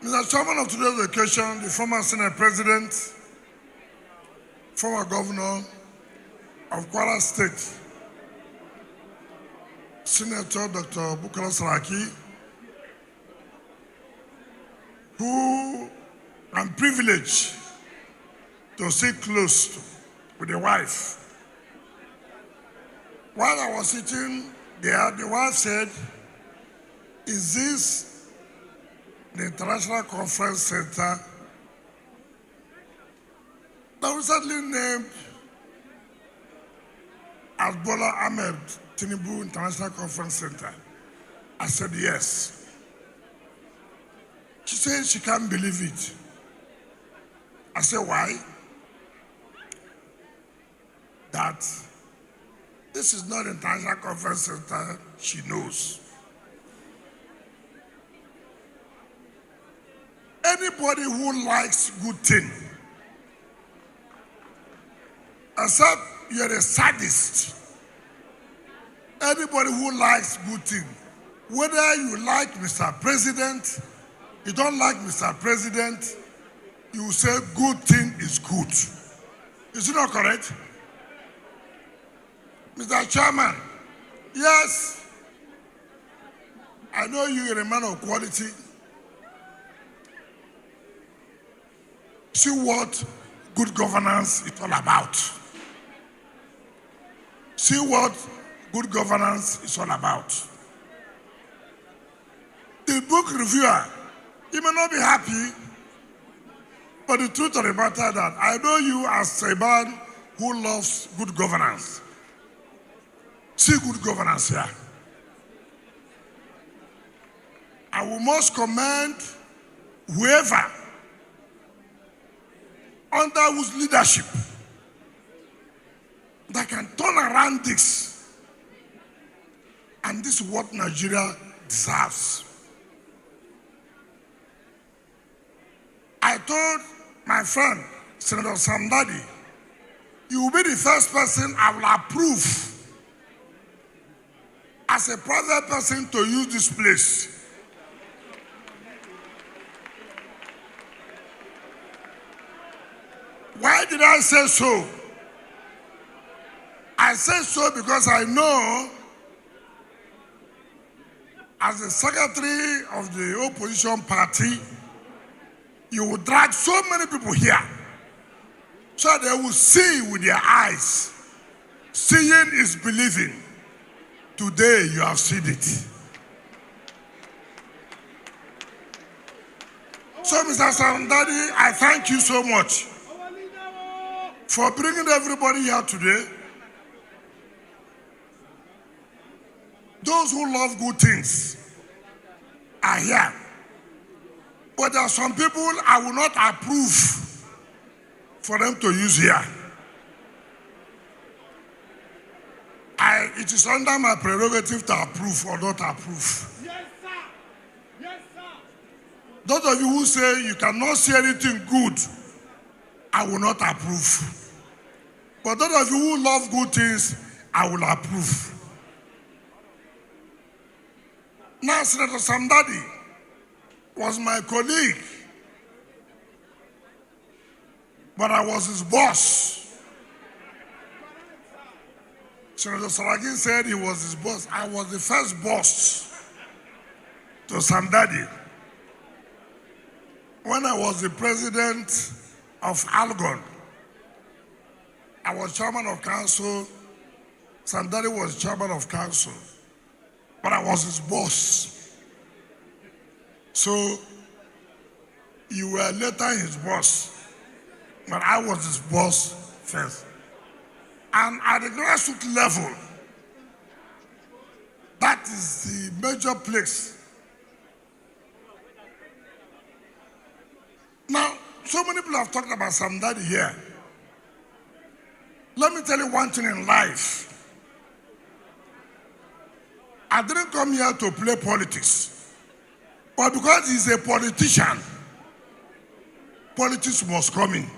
Mr. Chairman of today's occasion, the former Senate President, former Governor of Kwara State, Senator Dr. Saraki, who I'm privileged to sit close with the wife. While I was sitting there, the wife said, "Is this the International Conference Center that recently named as Bola Ahmed Tinubu International Conference Center?" I said, "Yes." She said she can't believe it. I said, "Why?" That this is not International Conference Center she knows. Anybody who likes good thing, except you're a sadist, anybody who likes good thing, whether you like Mr. President, you don't like Mr. President, you say good thing is good. Is it not correct? Mr. Chairman, yes, I know you're a man of quality. See what good governance is all about. See what good governance is all about. The book reviewer, he may not be happy, but the truth of the matter is that I know you as a man who loves good governance. See good governance here. I will most commend whoever under whose leadership that can turn around this. And this is what Nigeria deserves. I told my friend, Senator Samdadi, you will be the first person I will approve as a private person to use this place. Why did I say so? I say so because I know as the secretary of the opposition party, you will drag so many people here so they will see with their eyes. Seeing is believing. Today you have seen it. So Mr. Samdadi, I thank you so much for bringing everybody here today. Those who love good things are here. But there are some people I will not approve for them to use here. It is under my prerogative to approve or not approve. Yes, sir. Yes, sir. Those of you who say you cannot see anything good, I will not approve. But those of you who love good things, I will approve. Now, Senator Samdadi was my colleague, but I was his boss. Senator Saraki said he was his boss. I was the first boss to Samdadi. When I was the president of Algon, I was chairman of council. Samdadi was chairman of council, but I was his boss. So you were later his boss, but I was his boss first. And at the grassroots level, that is the major place. Now, so many people have talked about Samdadi here. Let me tell you one thing in life. I didn't come here to play politics, but because he's a politician, politics must come in.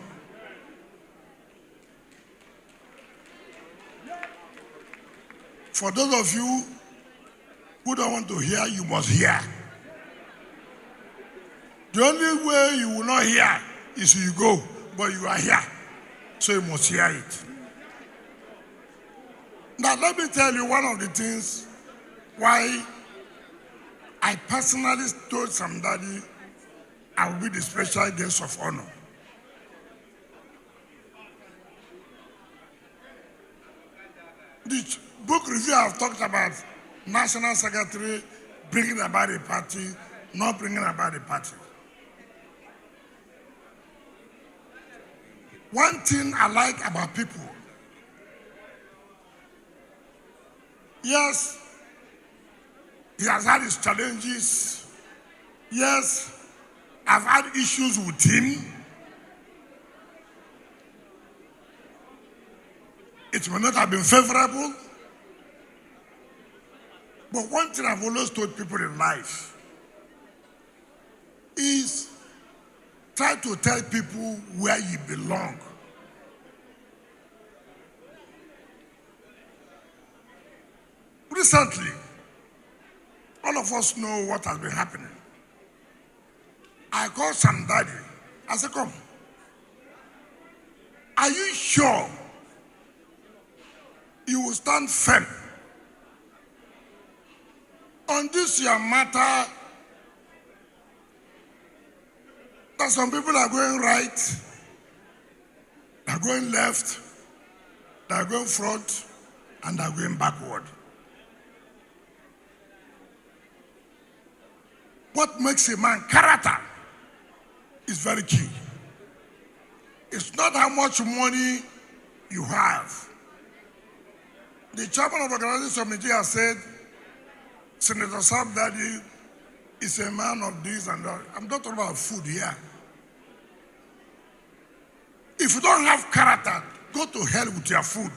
For those of you who don't want to hear, you must hear. The only way you will not hear is you go, but you are here, so you must hear it. Now, let me tell you one of the things why I personally told somebody I will be the special guest of honor. The book review I've talked about National Secretary bringing about a party, not bringing about a party. One thing I like about people, yes, he has had his challenges. Yes, I've had issues with him. It may not have been favorable. But one thing I've always told people in life is try to tell people where you belong. Recently, all of us know what has been happening. I called somebody. I said, come, are you sure you will stand firm on this your matter that some people are going right, they are going left, they are going front, and they are going backward? What makes a man character is very key. It's not how much money you have. The chairman of the Organization of Nigeria said, Senator Sam Daddy is a man of this and that. I'm not talking about food here. If you don't have character, go to hell with your food.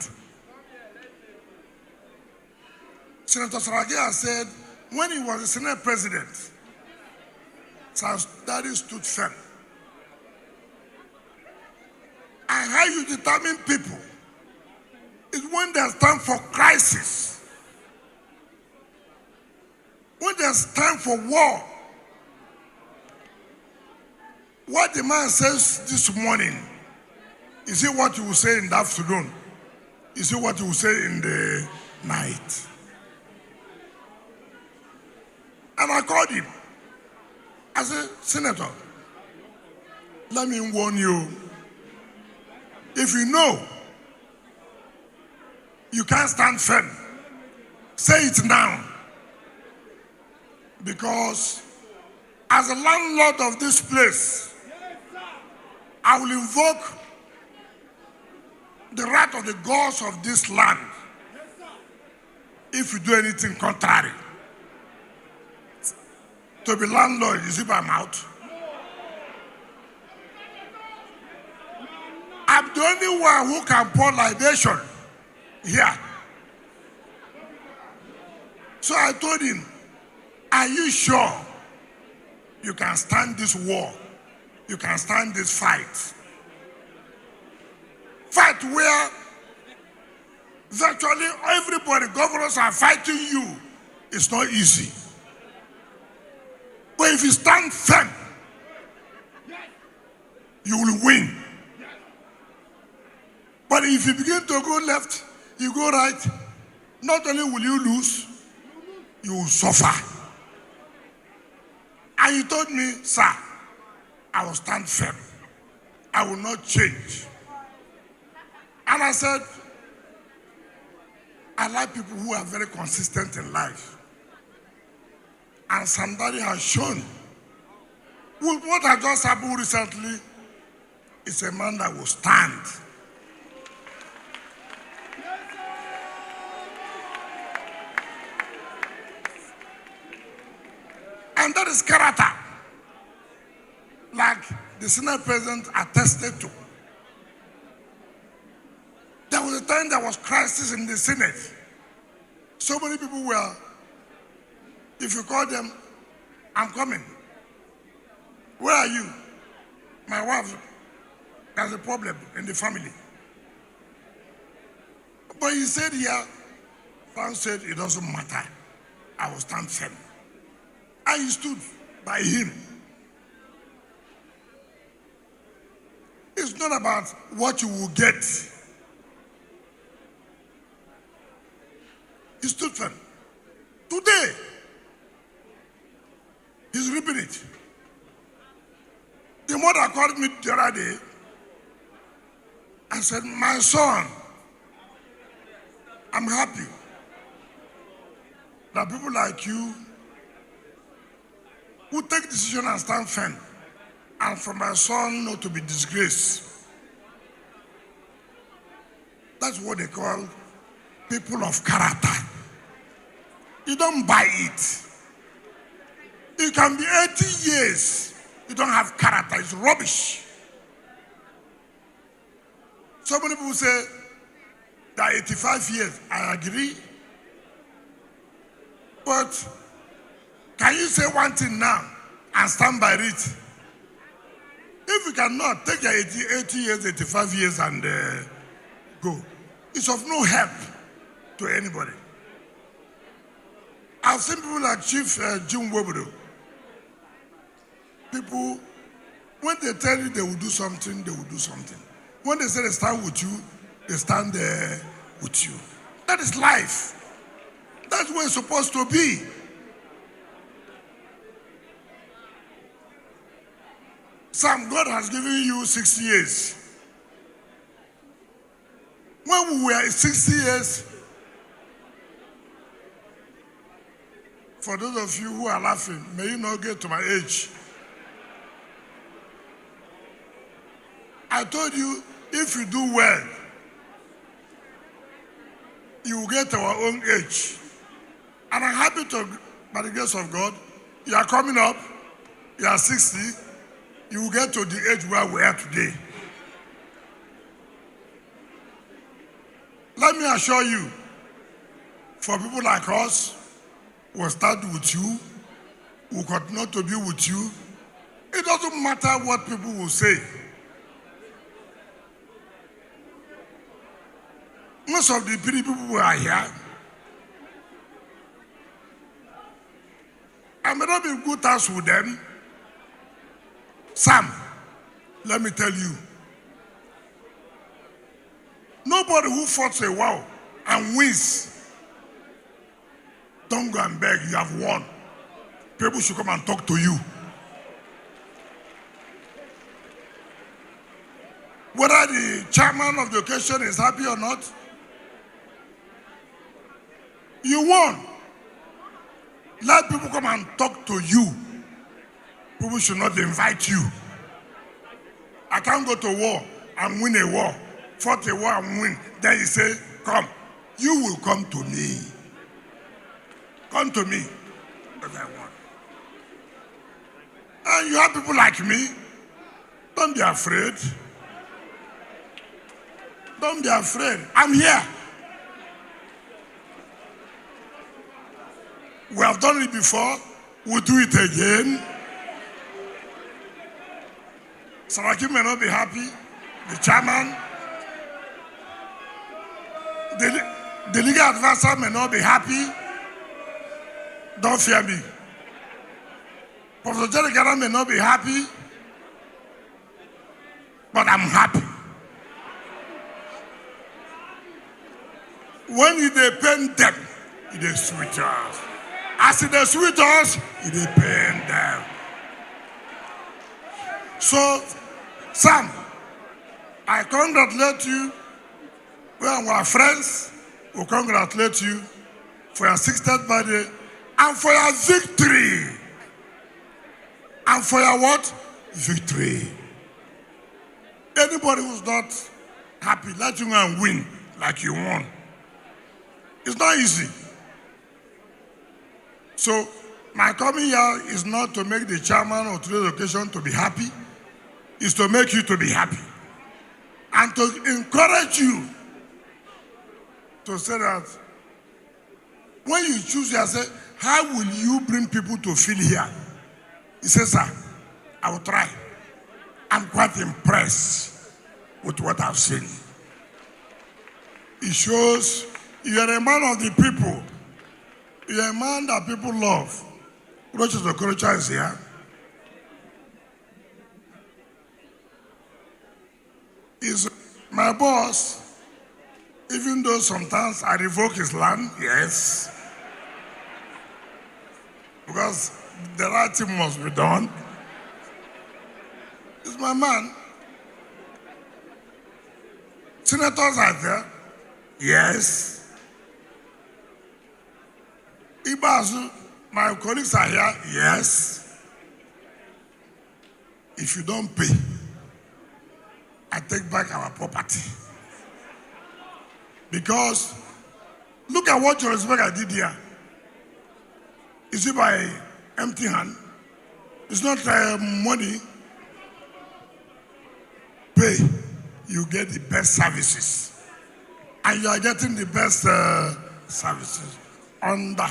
Senator Saraki said, when he was the Senate president, Sam Daddy stood firm. And how you determine people is when there's time for crisis, when there's time for war. What the man says this morning, is it what you will say in the afternoon? Is it what you will say in the night? And I called him. I said, Senator, let me warn you. If you know you can't stand firm, say it now. Because as a landlord of this place, I will invoke the right of the gods of this land if you do anything contrary. To be landlord, is it by mouth? I'm the only one who can pour libation here. So I told him, are you sure you can stand this war? You can stand this fight? Fight where virtually everybody, governors are fighting you. It's not easy. But if you stand firm, you will win. But if you begin to go left, you go right, not only will you lose, you will suffer. And he told me, sir, I will stand firm. I will not change. And I said, I like people who are very consistent in life. And somebody has shown, with what has just happened recently, is a man that will stand. And that is character, like the Senate president attested to. There was a time there was crisis in the Senate. So many people were, if you call them, I'm coming. Where are you? My wife, there's a problem in the family. But he said here, Frank said it doesn't matter. I will stand firm. I stood by him. It's not about what you will get. It's different. Today, he's reaping it. The mother called me the other day and said, my son, I'm happy that people like you who take decision and stand firm, and for my son not to be disgraced. That's what they call people of character. You don't buy it. You can be 80 years, you don't have character, it's rubbish. So many people say that 85 years, I agree. But can you say one thing now and stand by it? If you cannot, take your 80 years, 85 years and go. It's of no help to anybody. I've seen people like Chief Jim Wobodo. People, when they tell you they will do something, they will do something. When they say they stand with you, they stand there with you. That is life. That's where it's supposed to be. Sam, God has given you 60 years. When we were 60 years, for those of you who are laughing, may you not get to my age. I told you, if you do well, you will get our own age. And I'm happy to, by the grace of God, you are coming up, you are 60, you will get to the age where we are today. Let me assure you, for people like us, we'll start with you, we'll continue to be with you. It doesn't matter what people will say. Most of the PDP people who are here, I may not be in good terms with them. Sam, let me tell you, nobody who fights a war and wins, don't go and beg, you have won. People should come and talk to you. Whether the chairman of the occasion is happy or not, you won. Let people come and talk to you. People should not invite you. I can't go to war and win a war, fight a war and win. Then you say, come. You will come to me. Come to me. That's what I want. And you have people like me. Don't be afraid. Don't be afraid. I'm here. We have done it before. We'll do it again. Saraki may not be happy. The chairman. The legal advisor may not be happy. Don't fear me. Professor Jerry Gana may not be happy. But I'm happy. When you pain them, it is sweet us. As it is sweet us, it is pain them. So, Sam, I congratulate you. We are our friends. We congratulate you for your 60th birthday and for your victory. And for your what? Victory. Anybody who's not happy, let you go and win like you won. It's not easy. So, my coming here is not to make the chairman of today's occasion to be happy. It's to make you to be happy. And to encourage you to say that when you choose yourself, how will you bring people to feel here? He says, sir, I will try. I'm quite impressed with what I've seen. It shows you are a man of the people. You are a man that people love. NaijaNews Okorocha is here. is my boss, even though sometimes I revoke his land, yes, because the right thing must be done. He's my man. Senators are there, yes. Ibazu, my colleagues are here, yes. If you don't pay, I take back our property. Because look at what Johannesburg did here. Is it by empty hand? It's not money. Pay, you get the best services. And you are getting the best services under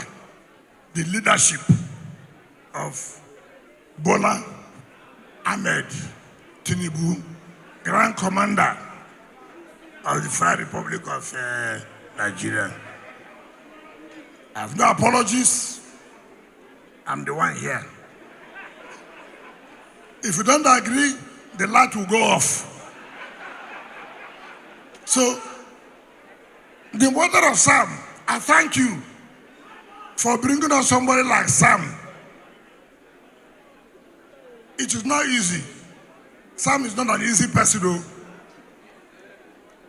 the leadership of Bola Ahmed Tinubu, Grand Commander of the Federal Republic of Nigeria. I have no apologies. I'm the one here. If you don't agree, the light will go off. So, the mother of Sam, I thank you for bringing us somebody like Sam. It is not easy. Sam is not an easy person, though.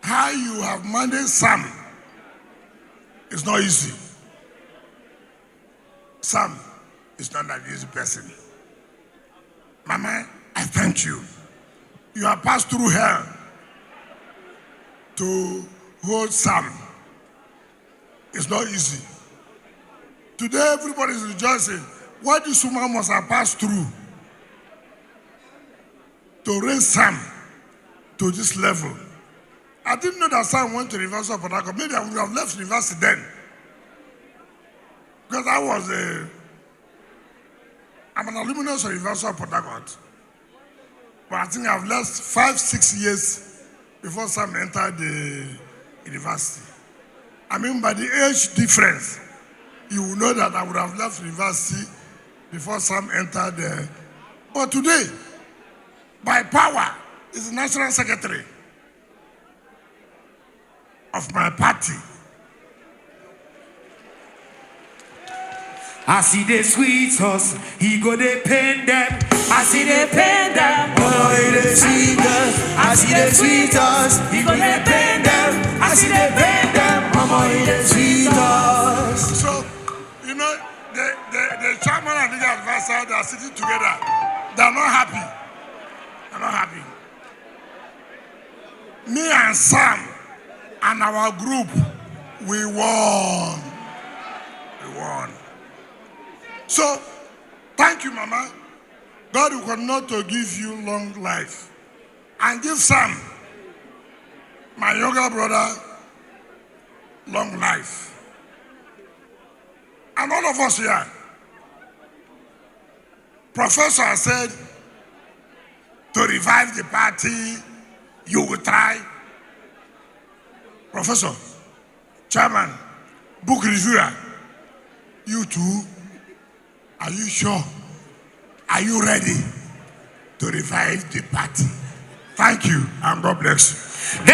How you have managed Sam is not easy. Sam is not an easy person. Mama, I thank you. You have passed through hell to hold Sam. It's not easy. Today, everybody is rejoicing. What this woman must have passed through to raise Sam to this level. I didn't know that Sam went to the University of Port Harcourt. Maybe I would have left the university then. Because I'm an alumnus of the University of Port Harcourt. But I think I've left 5-6 years before Sam entered the university. I mean, by the age difference, you will know that I would have left the university before Sam entered there. But today, by power, is the National Secretary of my party. I see the sweet us, he go they pain them. I see the pain them, oh they sweet us. I see the sweet us, he go they pain them. I see the pain them, mama they sweet us. So, you know, the chairman and the advisor, they are sitting together. They are not happy. They are not happy. Me and Sam and our group, we won. We won. So, thank you, Mama. God will continue to give you long life. And give Sam, my younger brother, long life. And all of us here, Professor said, to revive the party, you will try. Professor, Chairman, book reviewer, you too. Are you sure? Are you ready to revive the party? Thank you, and God bless you.